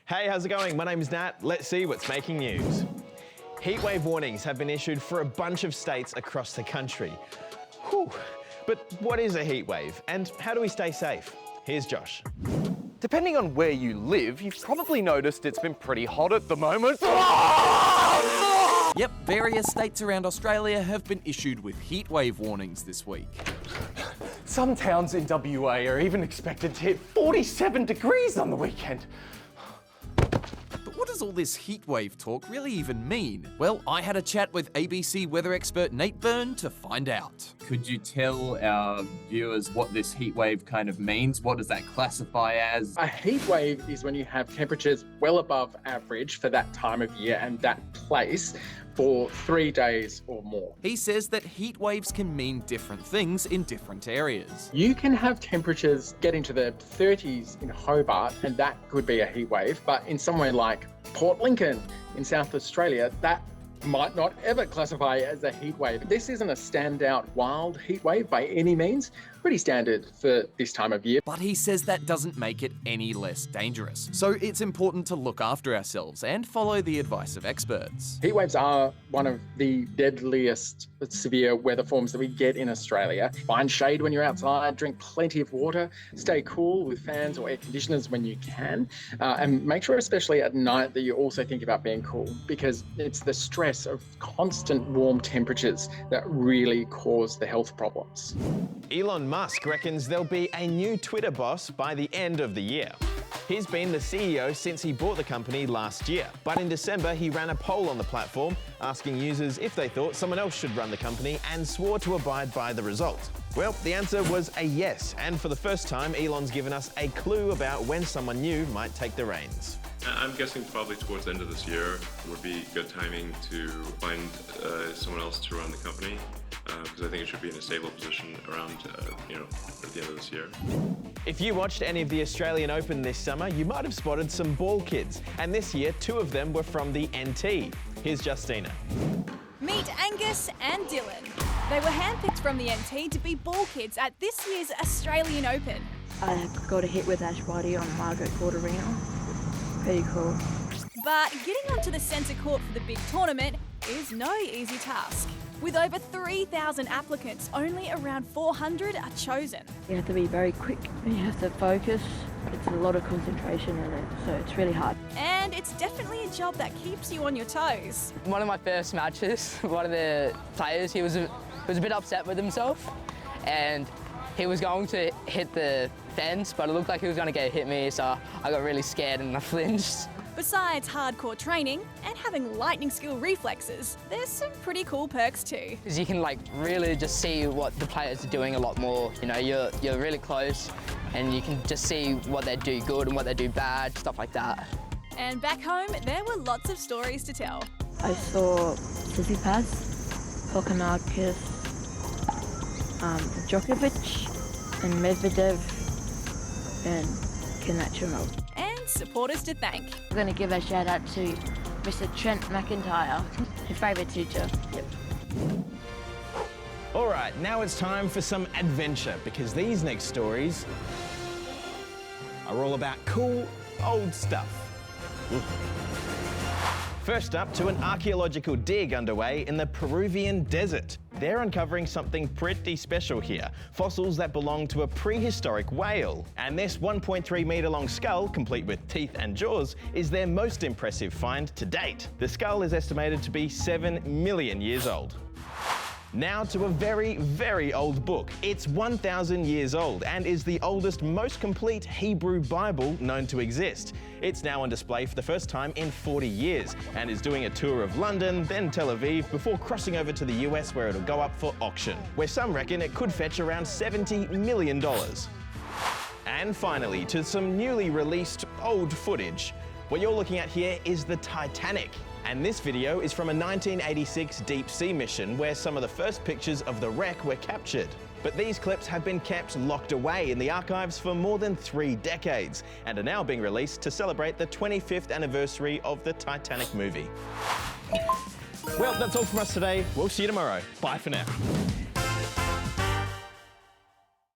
Hey, how's it going? My name's Nat. Let's see what's making news. Heatwave warnings have been issued for a bunch of states across the country. Whew. But what is a heatwave and how do we stay safe? Here's Josh. Depending on where you live, you've probably noticed it's been pretty hot at the moment. Yep, various states around Australia have been issued with heatwave warnings this week. Some towns in WA are even expected to hit 47 degrees on the weekend. But what does all this heatwave talk really even mean? Well, I had a chat with ABC weather expert Nate Byrne to find out. Could you tell our viewers what this heat wave kind of means? What does that classify as? A heat wave is when you have temperatures well above average for that time of year and that place for 3 days or more. He says that heat waves can mean different things in different areas. You can have temperatures get into the 30s in Hobart, and that could be a heat wave, but in somewhere like Port Lincoln in South Australia, that might not ever classify as a heat wave. This isn't a standout wild heat wave by any means, pretty standard for this time of year. But he says that doesn't make it any less dangerous. So it's important to look after ourselves and follow the advice of experts. Heat waves are one of the deadliest severe weather forms that we get in Australia. Find shade when you're outside, drink plenty of water, stay cool with fans or air conditioners when you can, and make sure especially at night that you also think about being cool, because it's the stress of constant warm temperatures that really cause the health problems. Elon Musk reckons there'll be a new Twitter boss by the end of the year. He's been the CEO since he bought the company last year, but in December he ran a poll on the platform asking users if they thought someone else should run the company and swore to abide by the result. Well, the answer was a yes, and for the first time Elon's given us a clue about when someone new might take the reins. I'm guessing probably towards the end of this year would be good timing to find someone else to run the company, because I think it should be in a stable position around, at the end of this year. If you watched any of the Australian Open this summer, you might have spotted some ball kids, and this year 2 of them were from the NT. Here's Justina. Meet Angas and Dylan. They were handpicked from the NT to be ball kids at this year's Australian Open. I got a hit with Ash Barty on Margaret Court Arena. Pretty cool. But getting onto the centre court for the big tournament is no easy task. With over 3,000 applicants, only around 400 are chosen. You have to be very quick and you have to focus. It's a lot of concentration in it, so it's really hard. And it's definitely a job that keeps you on your toes. One of my first matches, one of the players, he was a bit upset with himself and he was going to hit the fence, but it looked like he was going to hit me, so I got really scared and I flinched. Besides hardcore training and having lightning skill reflexes, there's some pretty cool perks too. Because you can really just see what the players are doing a lot more. You know, you're really close and you can just see what they do good and what they do bad, stuff like that. And back home, there were lots of stories to tell. I saw Tsitsipas, Kokonakis, Djokovic, and Medvedev, and Kanachimov. And supporters to thank. I'm going to give a shout out to Mr. Trent McIntyre, his favourite teacher. Yep. All right, now it's time for some adventure, because these next stories are all about cool, old stuff. First up, to an archaeological dig underway in the Peruvian desert. They're uncovering something pretty special here, fossils that belong to a prehistoric whale. And this 1.3 metre long skull, complete with teeth and jaws, is their most impressive find to date. The skull is estimated to be 7 million years old. Now to a very, very old book. It's 1,000 years old and is the oldest, most complete Hebrew Bible known to exist. It's now on display for the first time in 40 years and is doing a tour of London, then Tel Aviv, before crossing over to the US where it'll go up for auction, where some reckon it could fetch around $70 million. And finally, to some newly released old footage. What you're looking at here is the Titanic. And this video is from a 1986 deep sea mission where some of the first pictures of the wreck were captured. But these clips have been kept locked away in the archives for more than 3 decades and are now being released to celebrate the 25th anniversary of the Titanic movie. Well, that's all from us today. We'll see you tomorrow. Bye for now.